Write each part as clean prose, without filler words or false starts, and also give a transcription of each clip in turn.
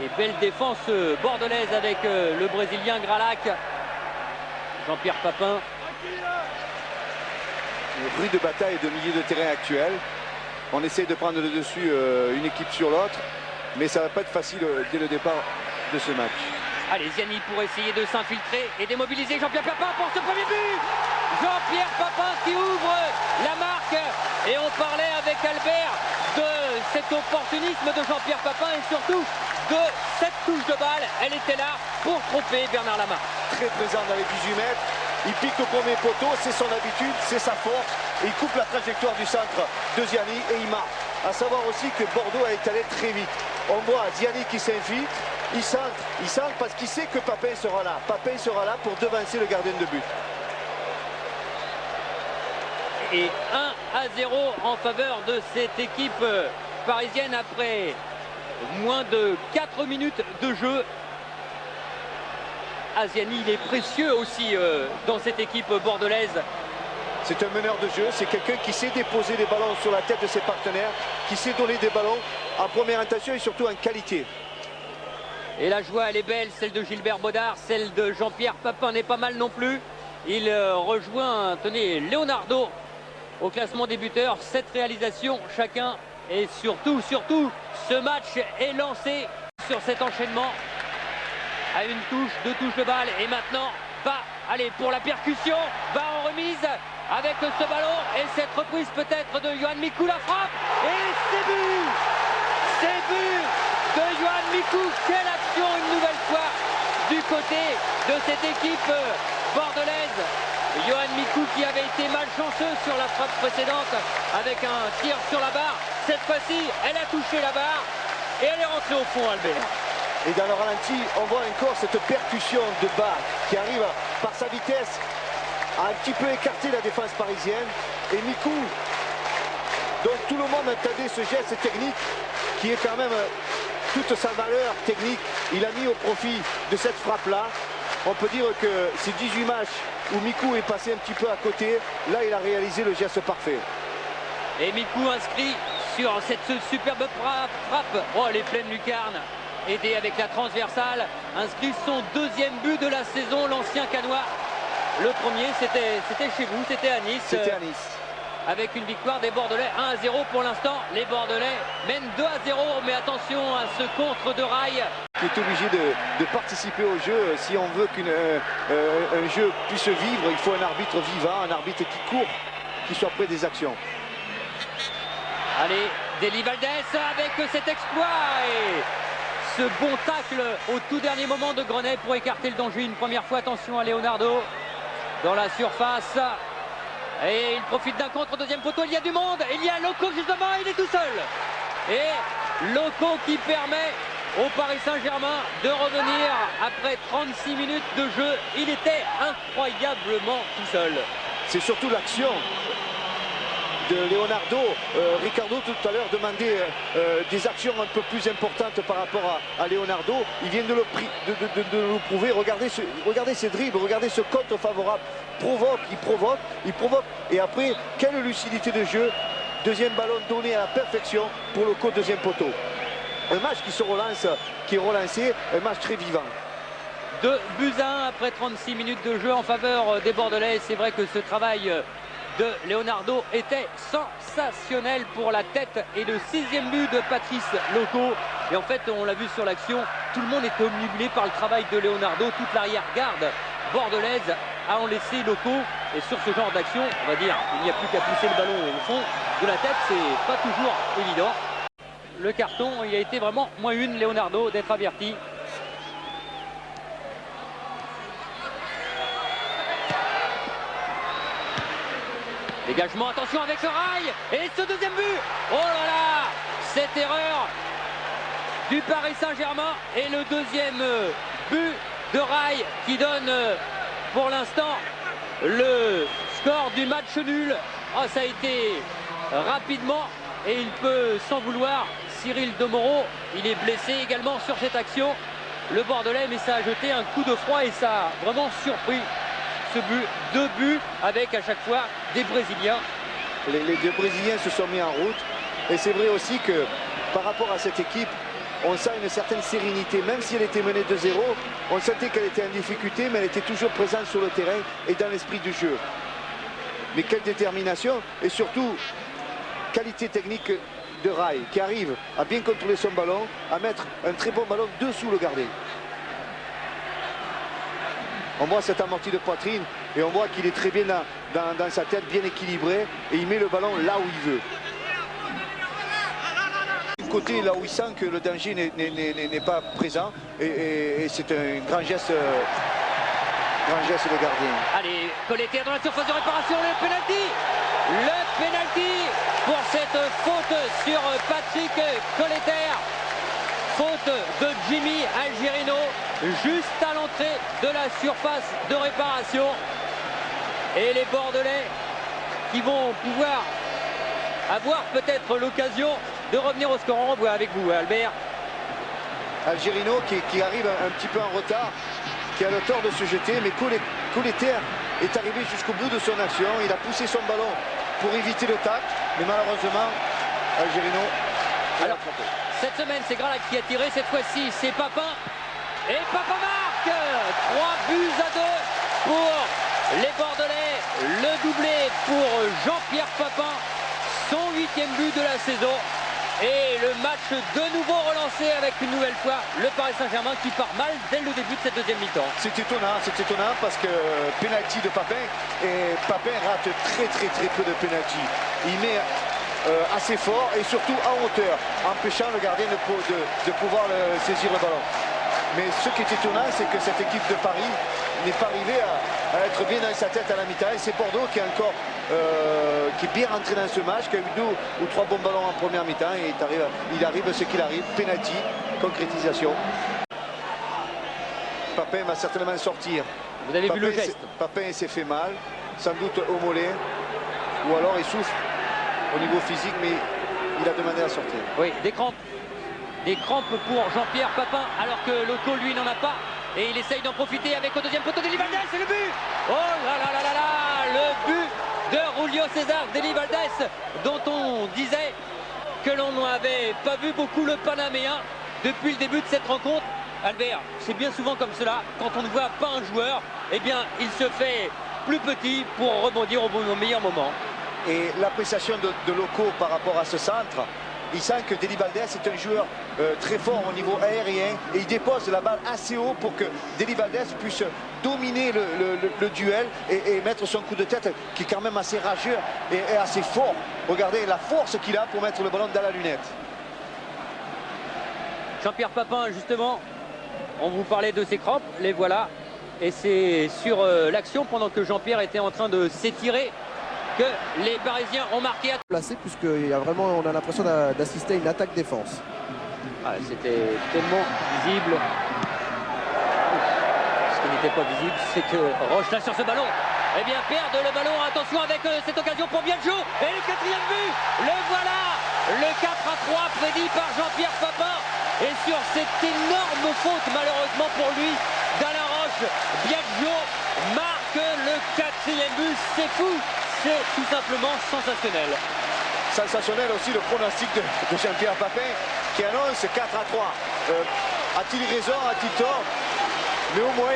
Et belle défense bordelaise avec le Brésilien Gralac. Jean-Pierre Papin. Le bruit de bataille de milieu de terrain actuel. On essaie de prendre le dessus une équipe sur l'autre, mais ça ne va pas être facile dès le départ de ce match. Allez, Ziani pour essayer de s'infiltrer et démobiliser Jean-Pierre Papin pour ce premier but. Jean-Pierre Papin qui ouvre la marque. Et on parlait avec Albert de cet opportunisme de Jean-Pierre Papin et surtout de cette touche de balle. Elle était là pour tromper Bernard Lamarque. Très présent dans les 18 mètres. Il pique au premier poteau, c'est son habitude, c'est sa force. Et il coupe la trajectoire du centre de Ziani et il marque. À savoir aussi que Bordeaux a étalé très vite. On voit Ziani qui s'infiltre. Il centre parce qu'il sait que Papin sera là. Papin sera là pour devancer le gardien de but. Et 1-0 en faveur de cette équipe parisienne après moins de 4 minutes de jeu. Ziani, il est précieux aussi dans cette équipe bordelaise. C'est un meneur de jeu, c'est quelqu'un qui sait déposer des ballons sur la tête de ses partenaires, qui sait donner des ballons en première intention et surtout en qualité. Et la joie, elle est belle, celle de Gilbert Baudard, celle de Jean-Pierre Papin n'est pas mal non plus. Il rejoint, tenez, Leonardo au classement des buteurs, 7 réalisations chacun. Et surtout, ce match est lancé sur cet enchaînement à une touche, 2 touches de balle. Et maintenant, allez, pour la percussion, en remise avec ce ballon et cette reprise peut-être de Yohan Mikou, la frappe. Et c'est but! C'est but de Yohan Mikou. Quelle action une nouvelle fois du côté de cette équipe bordelaise. Yohan Mikou qui avait été malchanceux sur la frappe précédente avec un tir sur la barre. Cette fois-ci, elle a touché la barre et elle est rentrée au fond, Albert. Et dans le ralenti, on voit encore cette percussion de bas qui arrive par sa vitesse à un petit peu écarter la défense parisienne. Et Mikou, donc tout le monde attendait ce geste technique qui est quand même toute sa valeur technique. Il a mis au profit de cette frappe-là. On peut dire que ces 18 matchs où Mikou est passé un petit peu à côté, là il a réalisé le geste parfait. Et Mikou inscrit sur cette superbe frappe. Oh, les pleines lucarnes. Aidé avec la transversale, inscrit son 2e but de la saison, l'ancien Canois. Le premier, c'était chez vous, c'était à Nice. C'était à Nice. Avec une victoire des Bordelais, 1-0 pour l'instant. Les Bordelais mènent 2-0, mais attention à ce contre de Rail. Il est obligé de participer au jeu. Si on veut qu'un jeu puisse vivre, il faut un arbitre vivant, un arbitre qui court, qui soit près des actions. Allez, Deli Valdés avec cet exploit et ce bon tacle au tout dernier moment de Grenet pour écarter le danger une première fois. Attention à Leonardo dans la surface. Et il profite d'un contre, 2e poteau, il y a du monde. Il y a Loco justement, il est tout seul. Et Loco qui permet au Paris Saint-Germain de revenir après 36 minutes de jeu. Il était incroyablement tout seul. C'est surtout l'action de Leonardo. Ricardo tout à l'heure demandait des actions un peu plus importantes par rapport à Leonardo. Il vient de le prouver. Regardez ses dribbles, regardez ce contre favorable. Il provoque. Et après, quelle lucidité de jeu. 2e ballon donné à la perfection pour le 2e poteau. Un match qui est relancé, un match très vivant. 2-1 après 36 minutes de jeu en faveur des Bordelais. C'est vrai que ce travail de Leonardo était sensationnel pour la tête et le 6e but de Patrice Loco. Et en fait, on l'a vu sur l'action, tout le monde était omnibulé par le travail de Leonardo. Toute l'arrière-garde bordelaise a en laissé Loco. Et sur ce genre d'action, on va dire, il n'y a plus qu'à pousser le ballon au fond de la tête. C'est pas toujours évident. Le carton, il a été vraiment -1, Leonardo, d'être averti. Dégagement, attention avec le Rail. Et ce 2e but. Oh là là, cette erreur du Paris Saint-Germain. Et le 2e but de Rail qui donne pour l'instant le score du match nul. Oh, ça a été rapidement et il peut s'en vouloir. Cyril Demoro, il est blessé également sur cette action. Le Bordelais, mais ça a jeté un coup de froid et ça a vraiment surpris. Ce but, 2 buts avec à chaque fois des Brésiliens. Les 2 Brésiliens se sont mis en route et c'est vrai aussi que par rapport à cette équipe, on sent une certaine sérénité. Même si elle était menée 2-0, on sentait qu'elle était en difficulté, mais elle était toujours présente sur le terrain et dans l'esprit du jeu. Mais quelle détermination et surtout qualité technique de Rai qui arrive à bien contrôler son ballon, à mettre un très bon ballon dessous le gardien. On voit cette amortie de poitrine et on voit qu'il est très bien dans sa tête, bien équilibré, et il met le ballon là où il veut. Du côté là où il sent que le danger n'est pas présent, et c'est un grand geste de gardien. Allez, Colleter dans la surface de réparation, le penalty. Le penalty pour cette faute sur Patrick Colleter. Faute de Jimmy Algerino, juste à l'entrée de la surface de réparation. Et les Bordelais qui vont pouvoir avoir peut-être l'occasion de revenir au score. On revoit avec vous, Albert. Algerino qui arrive un petit peu en retard, qui a le tort de se jeter, mais Colleter est arrivé jusqu'au bout de son action. Il a poussé son ballon pour éviter le tacle, mais malheureusement, Algerino a frappé. Cette semaine, c'est Gralac qui a tiré. Cette fois-ci, c'est Papin. Et Papin marque 3-2 pour les Bordelais. Le doublé pour Jean-Pierre Papin. Son 8e but de la saison. Et le match de nouveau relancé avec une nouvelle fois le Paris Saint-Germain qui part mal dès le début de cette deuxième mi-temps. C'est étonnant parce que penalty de Papin, et Papin rate très peu de penalty. Il met assez fort et surtout en hauteur, empêchant le gardien de pouvoir saisir le ballon. Mais ce qui est étonnant, c'est que cette équipe de Paris n'est pas arrivée à être bien dans sa tête à la mi-temps. Et c'est Bordeaux qui est encore qui est bien rentré dans ce match, qui a eu 2 ou 3 bons ballons en première mi-temps, et il arrive ce qu'il arrive, penalty, concrétisation. Papin va certainement sortir. Vous avez vu le geste. Papin s'est fait mal, sans doute au mollet, ou alors il souffre au niveau physique, mais il a demandé à sortir. Oui, des crampes. Des crampes pour Jean-Pierre Papin, alors que Loco, lui, n'en a pas. Et il essaye d'en profiter avec au deuxième poteau d'Eli Valdés, c'est le but. Oh là là là là là, le but de Julio César d'Eli Valdés, dont on disait que l'on n'avait pas vu beaucoup le Panaméen depuis le début de cette rencontre. Albert, c'est bien souvent comme cela, quand on ne voit pas un joueur, eh bien, il se fait plus petit pour rebondir au meilleur moment. Et l'appréciation de Loco par rapport à ce centre, il sent que Deli Valdés est un joueur très fort au niveau aérien, et il dépose la balle assez haut pour que Deli Valdés puisse dominer le duel et mettre son coup de tête qui est quand même assez rageux et assez fort. Regardez la force qu'il a pour mettre le ballon dans la lunette. Jean-Pierre Papin, justement, on vous parlait de ses crampes, les voilà. Et c'est sur l'action, pendant que Jean-Pierre était en train de s'étirer, que les Parisiens ont marqué à placé, puisqu'il y a vraiment, on a l'impression d'assister à une attaque défense. Ah, c'était tellement visible. Ce qui n'était pas visible, c'est que Roche là sur ce ballon, eh bien perd le ballon. Attention avec cette occasion pour Biagio, et le 4e but, le voilà, le 4-3 prédit par Jean-Pierre Papin. Et sur cette énorme faute, malheureusement pour lui, d'Alain Roche, Biagio marque le 4e but. C'est fou. C'est tout simplement sensationnel. Sensationnel aussi le pronostic de Jean-Pierre Papin qui annonce 4-3. A-t-il raison, a-t-il tort? Mais au moins,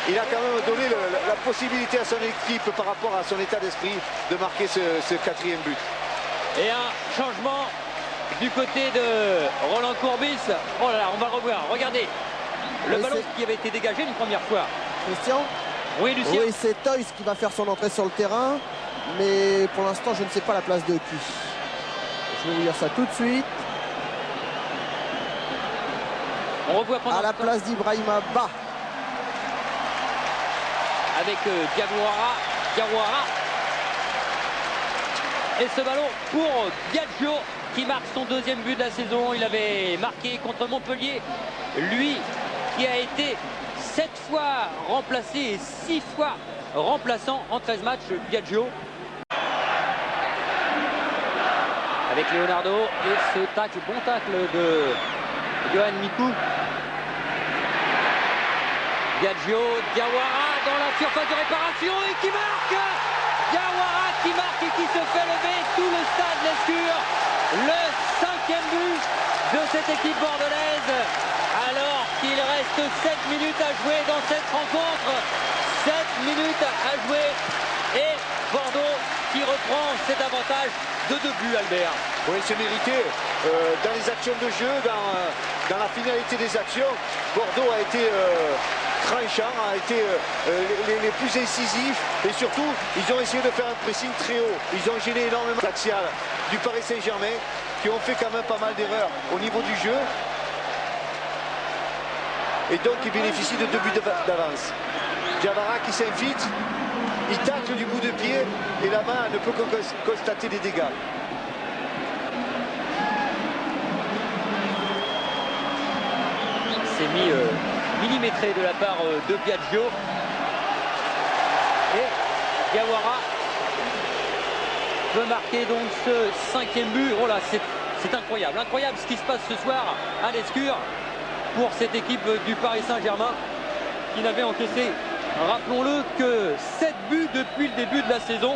il a quand même donné la possibilité à son équipe par rapport à son état d'esprit de marquer ce 4e but. Et un changement du côté de Roland Courbis. Oh là là, on va le revoir. Regardez, le ballon qui avait été dégagé une première fois. Christian? Oui, Lucien. Oui, c'est Toys qui va faire son entrée sur le terrain. Mais pour l'instant, je ne sais pas la place de qui. Je vais vous dire ça tout de suite. On revoit à la place d'Ibrahima Ba. Avec Diawara. Et ce ballon pour Biagio qui marque son 2e but de la saison. Il avait marqué contre Montpellier. Lui qui a été 7 fois remplacé et 6 fois remplaçant en 13 matchs, Biagio. Avec Leonardo et ce tacle, bon tacle de Johan Mikou. Biagio, Diawara dans la surface de réparation et qui marque. Diawara qui marque et qui se fait lever tout le stade Lescure. Le 5e but de cette équipe bordelaise alors qu'il reste 7 minutes à jouer dans cette rencontre. 7 minutes à jouer et Bordeaux qui reprend cet avantage de 2 buts, Albert. Oui, c'est mérité. Dans les actions de jeu, dans la finalité des actions, Bordeaux a été tranchant, a été les plus incisifs et surtout, ils ont essayé de faire un pressing très haut. Ils ont gêné énormément l'axial du Paris Saint-Germain qui ont fait quand même pas mal d'erreurs au niveau du jeu. Et donc, ils bénéficient de 2 buts d'avance. Diawara qui s'infiltre, il tacle du bout de pied et la main ne peut que constater des dégâts. C'est mis millimétré de la part de Biagio. Et Diawara peut marquer donc ce 5e but. Oh là, c'est incroyable. Incroyable ce qui se passe ce soir à l'Escure pour cette équipe du Paris Saint-Germain qui n'avait encaissé, rappelons-le, que 7 buts depuis le début de la saison.